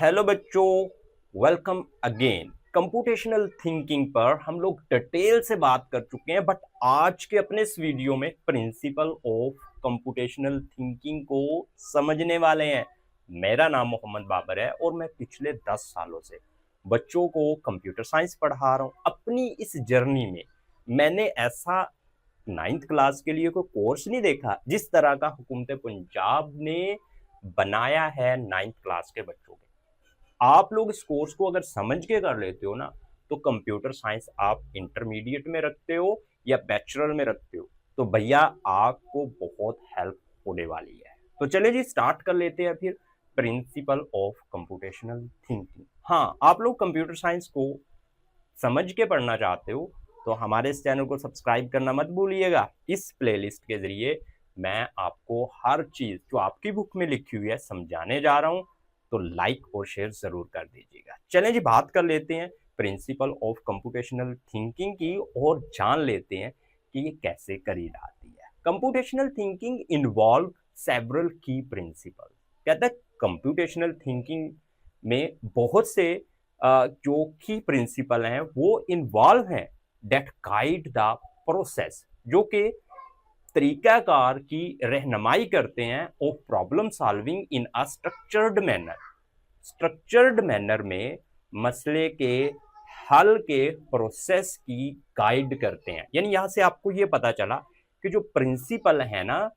Hello बच्चों, welcome again. Computational thinking पर हम लोग डिटेल से बात कर चुके हैं, बट आज के अपने इस वीडियो में प्रिंसिपल ऑफ कंप्यूटेशनल थिंकिंग को समझने वाले हैं। मेरा नाम मोहम्मद बाबर है और मैं पिछले 10 सालों से बच्चों को कंप्यूटर साइंस पढ़ा रहा हूँ। अपनी इस जर्नी में मैंने ऐसा 9th क्लास के लिए कोई कोर्स नहीं देखा जिस तरह का हुकूमत पंजाब ने बनाया है 9th क्लास के बच्चों के। आप लोग इस कोर्स को अगर समझ के कर लेते हो ना, तो कंप्यूटर साइंस आप इंटरमीडिएट में रखते हो या बैचलर में रखते हो, तो भैया आपको बहुत हेल्प होने वाली है। तो चलिए जी, स्टार्ट कर लेते हैं फिर प्रिंसिपल ऑफ कंप्यूटेशनल थिंकिंग। हाँ, आप लोग कंप्यूटर साइंस को समझ के पढ़ना चाहते हो तो हमारे इस चैनल को सब्सक्राइब करना मत भूलिएगा। इस प्लेलिस्ट के जरिए मैं आपको हर चीज जो आपकी बुक में लिखी हुई है समझाने जा रहा हूं, तो लाइक और शेयर जरूर कर दीजिएगा। चलें जी, बात कर लेते हैं प्रिंसिपल ऑफ कंप्यूटेशनल थिंकिंग की और जान लेते हैं कि ये कैसे करी जाती है। कंप्यूटेशनल थिंकिंग इन्वॉल्व सेवरल की प्रिंसिपल। कहता है कंप्यूटेशनल थिंकिंग में बहुत से जो की प्रिंसिपल हैं वो इन्वॉल्व हैं डेट गाइड द प्रोसेस, जो कि तरीकाकार की रहनुमाई करते हैं of problem solving in a structured manner में मसले के हल के प्रोसेस की गाइड करते हैं। यानी यहां से आपको ये पता चला कि जो प्रिंसिपल है ना,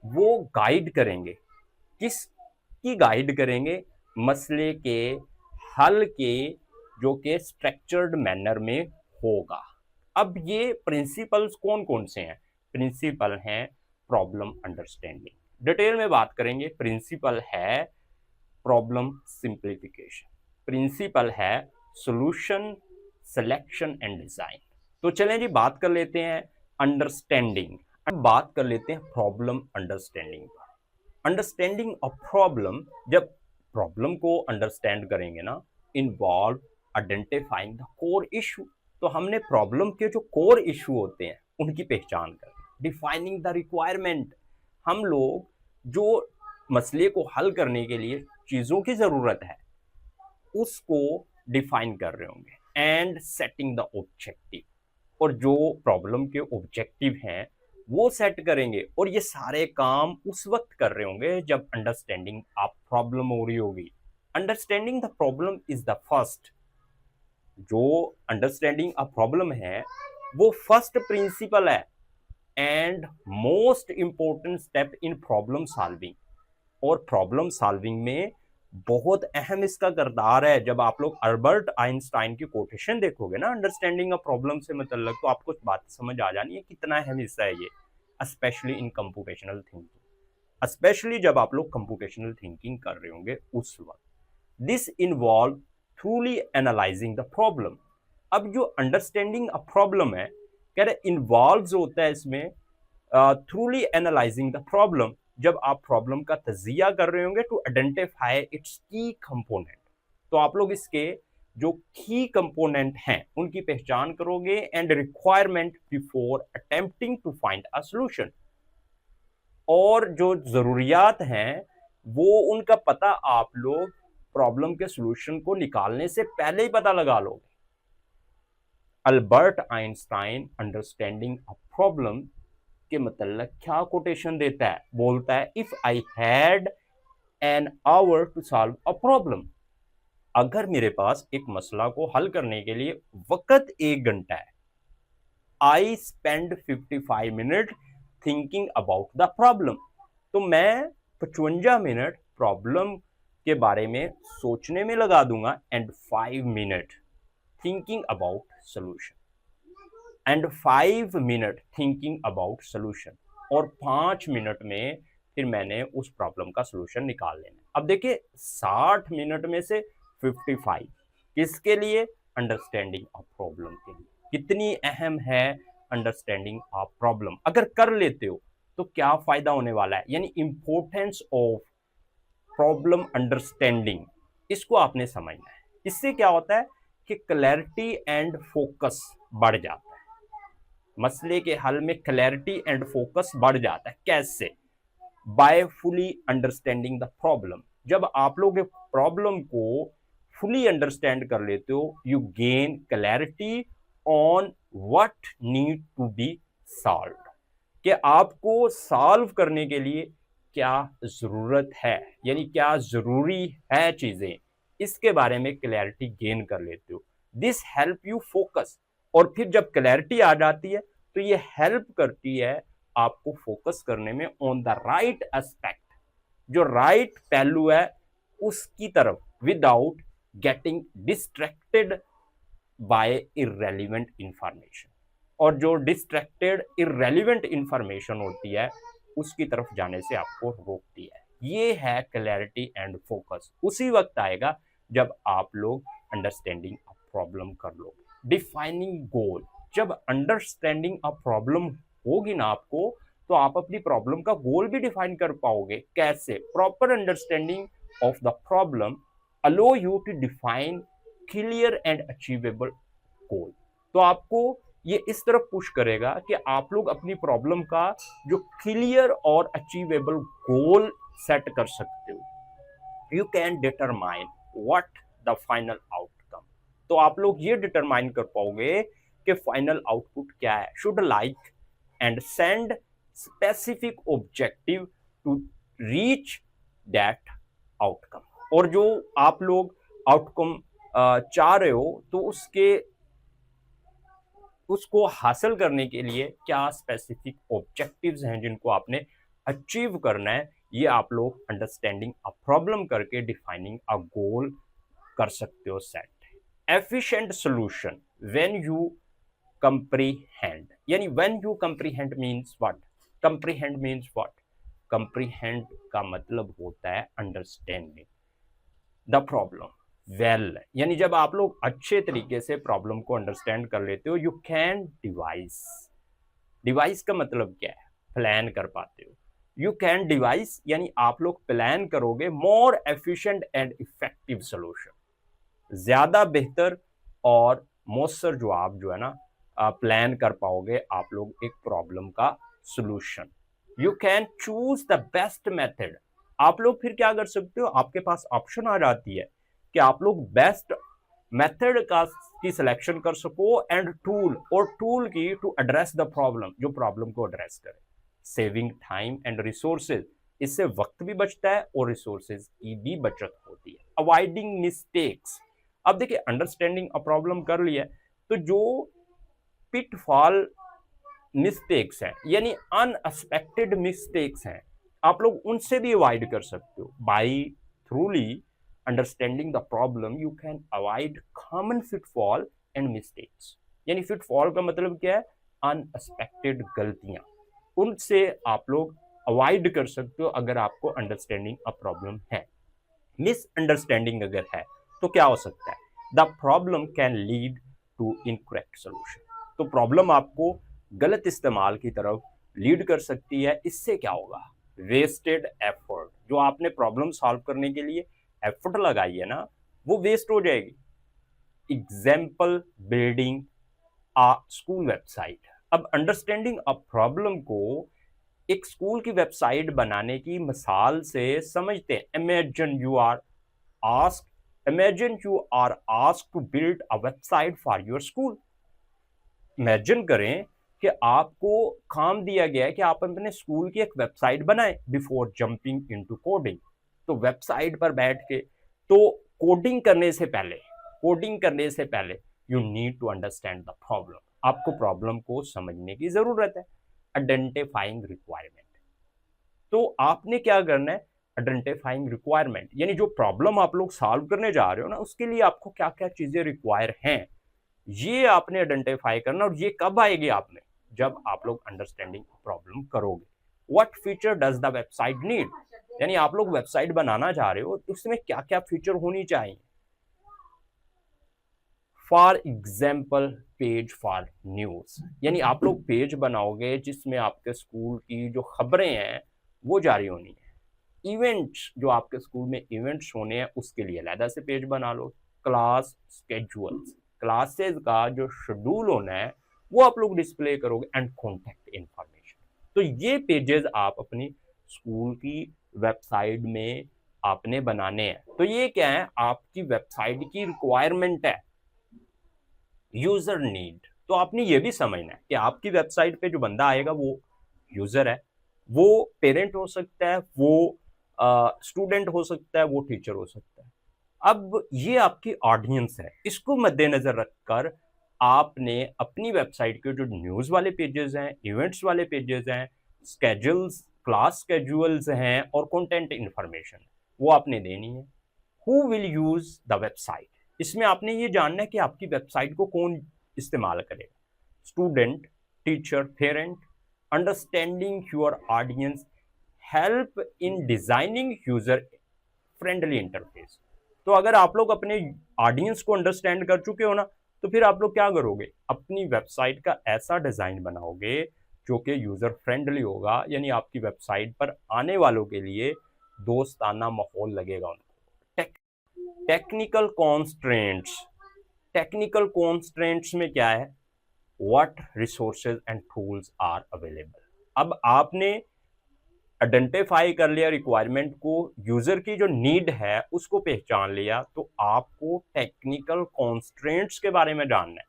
वो गाइड करेंगे, किसकी गाइड करेंगे, मसले के हल के, जो कि स्ट्रक्चर्ड मैनर में होगा। अब ये प्रिंसिपल्स कौन कौन से हैं? प्रिंसिपल हैं प्रॉब्लम अंडरस्टैंडिंग। डिटेल में बात करेंगे। प्रिंसिपल है प्रॉब्लम सिंप्लीफिकेशन, प्रिंसिपल है सॉल्यूशन सिलेक्शन एंड डिजाइन। तो चलें जी, बात कर लेते हैं अंडरस्टैंडिंग। अब बात कर लेते हैं प्रॉब्लम अंडरस्टैंडिंग पर। अंडरस्टैंडिंग ऑफ प्रॉब्लम, जब प्रॉब्लम को अंडरस्टैंड करेंगे ना, involve identifying the core issue. तो हमने प्रॉब्लम के जो कोर इशू होते हैं उनकी पहचान करनी। डिफाइनिंग द रिक्वायरमेंट, हम लोग जो मसले को हल करने के लिए चीजों की जरूरत है उसको डिफाइन कर रहे होंगे। एंड सेटिंग द ऑब्जेक्टिव, और जो प्रॉब्लम के ऑब्जेक्टिव हैं वो सेट करेंगे। और ये सारे काम उस वक्त कर रहे होंगे जब अंडरस्टैंडिंग ऑफ प्रॉब्लम हो रही होगी। Understanding the problem is the first, जो अंडरस्टैंडिंग ऑफ प्रॉब्लम है वो फर्स्ट प्रिंसिपल है and most important step in problem solving. और प्रॉब्लम सॉल्विंग में बहुत अहम इसका किरदार है। जब आप लोग अल्बर्ट आइंस्टाइन की कोटेशन देखोगे ना अंडरस्टैंडिंग ऑफ प्रॉब्लम से मतलब, तो आपको बात समझ आ जानी है कितना अहम हिस्सा है ये, specially in computational thinking. Specially जब आप लोग कंप्यूटेशनल थिंकिंग कर रहे होंगे उस वक्त। This involve थ्रूली analysing the problem. अब जो अंडरस्टैंडिंग ऑफ प्रॉब्लम है, कह रहे इन्वॉल्व होता है इसमें थ्रूली एनालाइजिंग द प्रॉब्लम। जब आप प्रॉब्लम का तजिया कर रहे होंगे टू आइडेंटिफाई इट्स की कंपोनेंट, तो आप लोग इसके जो की कंपोनेंट हैं उनकी पहचान करोगे and requirement before attempting to find a solution. और जो जरूरियात हैं वो उनका पता आप लोग प्रॉब्लम के सॉल्यूशन को निकालने से पहले ही पता लगा लोगे। Albert Einstein understanding a problem के मतलब क्या कोटेशन देता है? बोलता है if I had an hour to solve a problem, अगर मेरे पास एक मसला को हल करने के लिए वक्त 1 घंटा है, I spend 55 minute thinking about the problem, तो मैं 55 मिनट प्रॉब्लम के बारे में सोचने में लगा दूंगा and 5 minute thinking about solution, and 5 minute thinking about solution, और 5 मिनट में फिर मैंने उस प्रॉब्लम का सोल्यूशन निकाल लेना। अब देखिए 60 मिनट में से 55 किसके लिए? अंडरस्टैंडिंग ऑफ प्रॉब्लम के लिए। कितनी अहम है अंडरस्टैंडिंग ऑफ प्रॉब्लम? अगर कर लेते हो तो क्या फायदा होने वाला है, यानी इंपॉर्टेंस ऑफ प्रॉब्लम अंडरस्टैंडिंग, इसको आपने समझना है। इससे क्या होता है कि क्लैरिटी एंड फोकस बढ़ जाता है। मसले के हल में क्लैरिटी एंड फोकस बढ़ जाता है। कैसे? By fully understanding the problem, जब आप लोग एक प्रॉब्लम को फुली अंडरस्टैंड कर लेते हो, you gain clarity on what need to be solve, कि आपको सॉल्व करने के लिए क्या जरूरत है, यानी क्या जरूरी है चीजें, इसके बारे में क्लैरिटी गेन कर लेते हो। दिस हेल्प यू फोकस, और फिर जब क्लैरिटी आ जाती है तो ये हेल्प करती है आपको फोकस करने में ऑन द राइट एस्पेक्ट, जो राइट पहलू है उसकी तरफ, without getting distracted by irrelevant information. और जो डिस्ट्रैक्टेड इररेलेवेंट इंफॉर्मेशन होती है उसकी तरफ जाने से आपको रोकती है। ये है क्लैरिटी एंड फोकस। उसी वक्त आएगा जब आप लोग अंडरस्टैंडिंग अ प्रॉब्लम कर लो। डिफाइनिंग गोल, जब अंडरस्टैंडिंग अ प्रॉब्लम होगी ना आपको, तो आप अपनी प्रॉब्लम का गोल भी डिफाइन कर पाओगे। कैसे? Proper understanding of the problem allow you to define clear and achievable goal. तो आपको ये इस तरफ पुश करेगा कि आप लोग अपनी प्रॉब्लम का जो क्लियर और अचीवेबल गोल सेट कर सकते हो। You can determine what the final outcome, तो आप लोग ये डिटरमाइन कर पाओगे कि फाइनल आउटपुट क्या है। Should like and send specific objective to reach that outcome, और जो आप लोग आउटकम चाह रहे हो तो उसको हासिल करने के लिए क्या स्पेसिफिक ऑब्जेक्टिव्स हैं जिनको आपने अचीव करना है, ये आप लोग अंडरस्टैंडिंग अ प्रॉब्लम करके डिफाइनिंग अ गोल कर सकते हो set. Efficient solution when you comprehend, यानी when you comprehend means what? Comprehend means what? Comprehend का मतलब होता है अंडरस्टैंडिंग द प्रॉब्लम वेल, यानी जब आप लोग अच्छे तरीके से प्रॉब्लम को अंडरस्टैंड कर लेते हो, यू कैन डिवाइस। डिवाइस का मतलब क्या है? प्लान कर पाते हो। यू कैन डिवाइस यानी आप लोग प्लान करोगे more efficient and effective solution, ज्यादा बेहतर और मौसर जवाब जो है ना प्लान कर पाओगे आप लोग एक प्रॉब्लम का solution. You can choose the best method, आप लोग फिर क्या कर सकते हो, आपके पास ऑप्शन आ जाती है कि आप लोग बेस्ट मेथड का की सिलेक्शन कर सको, एंड टूल, और टूल की टू एड्रेस द प्रॉब्लम, जो प्रॉब्लम को एड्रेस करे। सेविंग टाइम एंड रिसोर्सेज, इससे वक्त भी बचता है और रिसोर्सेज की भी बचत होती है। अवॉइडिंग मिस्टेक्स, अब देखिए अंडरस्टैंडिंग अ प्रॉब्लम कर लिया तो जो पिटफॉल मिस्टेक्स हैं यानी अनएक्सपेक्टेड मिस्टेक्स हैं, आप लोग उनसे भी अवॉइड कर सकते हो। By thoroughly understanding the problem you can avoid common pitfall and mistakes, यानी फिटफॉल का मतलब क्या है? अनएक्सपेक्टेड गलतियां, उनसे आप लोग अवॉइड कर सकते हो अगर आपको अंडरस्टैंडिंग अ प्रॉब्लम है। मिसअंडरस्टैंडिंग अगर है तो क्या हो सकता है? The problem can lead to incorrect solution, तो प्रॉब्लम आपको गलत इस्तेमाल की तरफ लीड कर सकती है। इससे क्या होगा? वेस्टेड एफर्ट, जो आपने प्रॉब्लम सॉल्व करने के लिए एफर्ट लगाई है ना, वो वेस्ट हो जाएगी। एग्जाम्पल बिल्डिंग अ स्कूल वेबसाइट, अब अंडरस्टैंडिंग अ प्रॉब्लम को एक स्कूल की वेबसाइट बनाने की मिसाल से समझते हैं। Imagine you are asked to build a website for your school. Imagine करें कि आपको काम दिया गया है कि आप अपने स्कूल की एक वेबसाइट बनाएं बिफोर जंपिंग इनटू कोडिंग। तो वेबसाइट पर बैठ के तो कोडिंग करने से पहले you need to understand the problem, आपको प्रॉब्लम को समझने की जरूरत है। आइडेंटिफाइंग रिक्वायरमेंट, तो आपने क्या करना है? आइडेंटिफाइंग रिक्वायरमेंट यानी जो प्रॉब्लम आप लोग सॉल्व करने जा रहे हो ना, उसके लिए आपको क्या क्या चीजें रिक्वायर हैं, ये आपने आइडेंटिफाई करना। और ये कब आएगी आप में? जब आप लोग अंडरस्टैंडिंग प्रॉब्लम करोगे। What feature does the website need, यानी आप लोग वेबसाइट बनाना चाह रहे हो तो उसमें क्या क्या फीचर होनी चाहिए। For example page for news, यानी आप लोग पेज बनाओगे जिसमें आपके स्कूल की जो खबरें हैं वो जारी होनी है। इवेंट्स, जो आपके स्कूल में इवेंट्स होने हैं उसके लिए अलग से पेज बना लो। क्लास स्केड्यूल्स, क्लासेस का जो शेड्यूल होना है वो आप लोग डिस्प्ले करोगे। एंड कॉन्टैक्ट इंफॉर्मेशन, तो ये पेजेस आप अपनी स्कूल की वेबसाइट में आपने बनाने हैं। तो ये क्या है, आपकी वेबसाइट की रिक्वायरमेंट है, यूजर नीड। तो आपने ये भी समझना है कि आपकी वेबसाइट पे जो बंदा आएगा वो यूजर है, वो पेरेंट हो सकता है, वो स्टूडेंट हो सकता है, वो टीचर हो सकता है। अब ये आपकी ऑडियंस है, इसको मद्देनजर रखकर आपने अपनी वेबसाइट के जो न्यूज वाले पेजेस हैं, इवेंट्स वाले पेजेस हैं, स्केड्यूल्स, क्लास स्केड्यूल्स हैं और कंटेंट इंफॉर्मेशन, वो आपने देनी है। Who will use the website, इसमें आपने ये जानना है कि आपकी वेबसाइट को कौन इस्तेमाल करेगा, student, teacher, parent. Understanding your audience help in designing user friendly interface. तो अगर आप लोग अपने ऑडियंस को अंडरस्टैंड कर चुके हो ना, तो फिर आप लोग क्या करोगे, अपनी वेबसाइट का ऐसा डिजाइन बनाओगे जो कि यूजर फ्रेंडली होगा, यानी आपकी वेबसाइट पर आने वालों के लिए दोस्ताना माहौल लगेगा उनको। टेक्निकल कॉन्स्ट्रेंट्स, टेक्निकल कॉन्स्ट्रेंट्स में क्या है, what resources and tools are available. अब आपने आइडेंटिफाई कर लिया रिक्वायरमेंट को, यूजर की जो नीड है उसको पहचान लिया, तो आपको टेक्निकल कॉन्स्ट्रेंट्स के बारे में जानना है।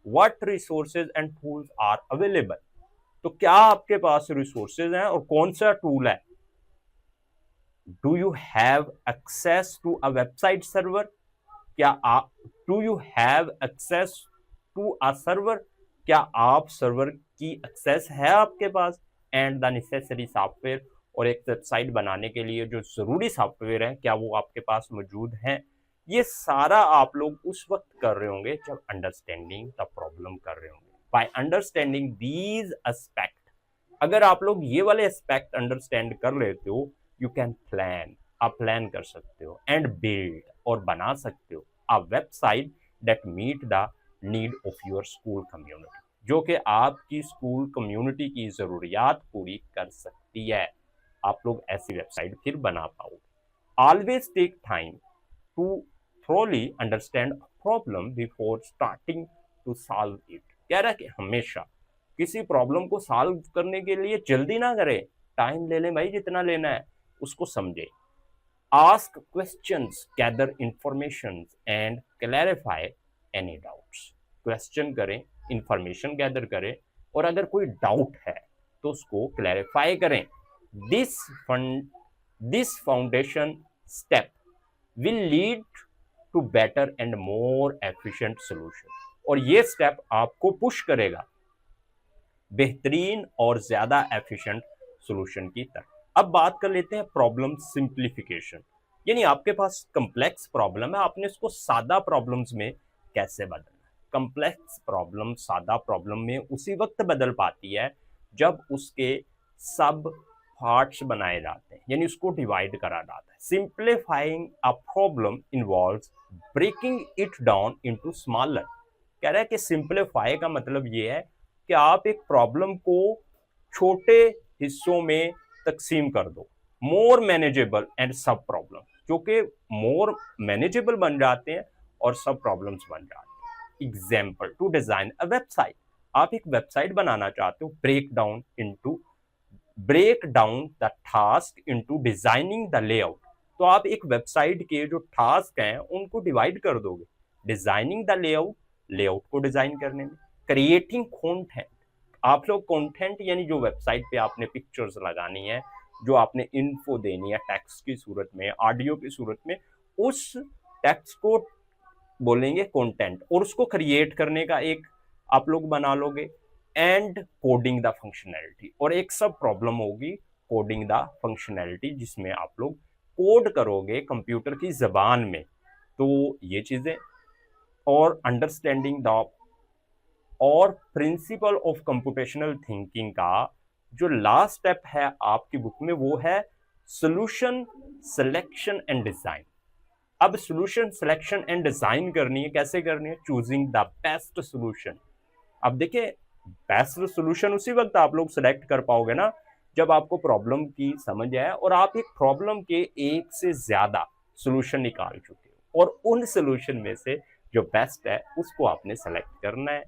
What resources and tools are available, तो क्या आपके पास रिसोर्सेज हैं और कौन सा टूल है। Do you have access to a website server, क्या आप, do you have access to a server, क्या आप सर्वर की एक्सेस है आपके पास, एंड द नेसेसरी सॉफ्टवेयर, और एक वेबसाइट बनाने के लिए जो जरूरी सॉफ्टवेयर है क्या वो आपके पास मौजूद है। ये सारा आप लोग उस वक्त कर रहे होंगे जब अंडरस्टैंडिंग द प्रॉब्लम कर रहे होंगे। बाय अंडरस्टैंडिंग दीज एस्पेक्ट, अगर आप लोग ये वाले एस्पेक्ट अंडरस्टैंड कर लेते हो, यू कैन प्लान, आप प्लान कर सकते हो, एंड बिल्ड, और बना सकते हो a website that meet the need of your school community, जो कि आपकी स्कूल कम्युनिटी की जरूरियात पूरी कर सकती है। आप लोग ऐसी वेबसाइट फिर बना पाओगे। Always take time to thoroughly understand a problem before starting to solve it। कह रहा है कि हमेशा किसी प्रॉब्लम को सॉल्व करने के लिए जल्दी ना करें, टाइम ले लें भाई, जितना लेना है उसको समझे। Ask questions, gather information and clarify any doubts. Question करें, इंफॉर्मेशन गैदर करें, और अगर कोई डाउट है तो उसको क्लैरिफाई करें। This this foundation step will lead to better and more efficient solution, और ये स्टेप आपको पुश करेगा बेहतरीन और ज्यादा एफिशिएंट सॉल्यूशन की तरफ। अब बात कर लेते हैं प्रॉब्लम सिंप्लीफिकेशन, यानी आपके पास कॉम्प्लेक्स प्रॉब्लम है, आपने इसको सादा प्रॉब्लम्स में कैसे बदलना है। कॉम्प्लेक्स प्रॉब्लम सादा प्रॉब्लम में उसी वक्त बदल पाती है जब उसके सब पार्ट्स बनाए जाते हैं, यानी उसको डिवाइड करा जाता है। Simplifying a problem involves breaking it down into smaller. कह रहा है कि सिंप्लीफाई का मतलब ये है कि आप एक प्रॉब्लम को छोटे हिस्सों में तकसीम कर दो, मोर मैनेजेबल एंड सब प्रॉब्लम, जो कि मोर मैनेजेबल बन जाते हैं और सब प्रॉब्लम्स बन जाते हैं। Example, to design a website, आप एक वेबसाइट बनाना चाहते हो, break down the task into designing the layout. तो आप एक वेबसाइट के जो टास्क हैं उनको डिवाइड कर दोगे, डिजाइनिंग द लेआउट, लेआउट को डिजाइन करने में। क्रिएटिंग कंटेंट, आप लोग कंटेंट यानी जो वेबसाइट पे आपने पिक्चर्स लगानी है, जो आपने इन्फो देनी है टेक्स्ट की सूरत में, ऑडियो की सूरत में, उस टेक्स्ट को बोलेंगे कंटेंट, और उसको क्रिएट करने का एक आप लोग बना लोगे। एंड कोडिंग द फंक्शनैलिटी, और एक सब प्रॉब्लम होगी कोडिंग द फंक्शनैलिटी, जिसमें आप लोग कोड करोगे कंप्यूटर की जबान में। तो ये चीजें, और अंडरस्टैंडिंग द, और प्रिंसिपल ऑफ कंप्यूटेशनल थिंकिंग का जो लास्ट स्टेप है आपकी बुक में वो है सॉल्यूशन सिलेक्शन एंड डिजाइन। अब सॉल्यूशन सिलेक्शन एंड डिजाइन करनी है, कैसे करनी है, चूजिंग द बेस्ट सॉल्यूशन। अब देखिए, बेस्ट सॉल्यूशन उसी वक्त आप लोग सिलेक्ट कर पाओगे ना जब आपको प्रॉब्लम की समझ आए और आप एक प्रॉब्लम के एक से ज्यादा सॉल्यूशन निकाल चुके हो, और उन सॉल्यूशन में से जो बेस्ट है उसको आपने सेलेक्ट करना है।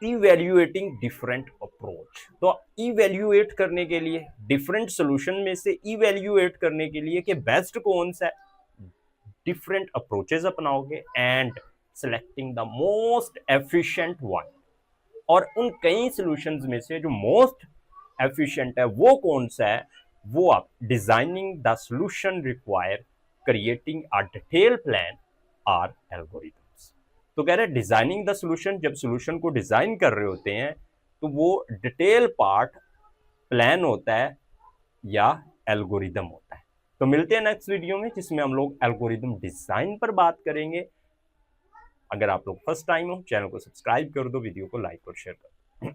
Evaluating different approach. तो इवैल्यूएट करने के लिए, डिफरेंट सोल्यूशन में से इवैल्यूएट करने के लिए कि बेस्ट कौन सा है, डिफरेंट अप्रोचेस अपनाओगे and selecting the most efficient one. और उन कई सॉल्यूशंस में से जो मोस्ट एफिशिएंट है वो कौन सा है, वो आप designing the solution require creating a detail plan or algorithms. तो कह रहे हैं डिजाइनिंग द सॉल्यूशन, जब सॉल्यूशन को डिजाइन कर रहे होते हैं तो वो डिटेल पार्ट प्लान होता है या एल्गोरिदम होता है। तो मिलते हैं नेक्स्ट वीडियो में जिसमें हम लोग एल्गोरिदम डिजाइन पर बात करेंगे। अगर आप लोग फर्स्ट टाइम हो, चैनल को सब्सक्राइब कर दो, वीडियो को लाइक और शेयर कर दो।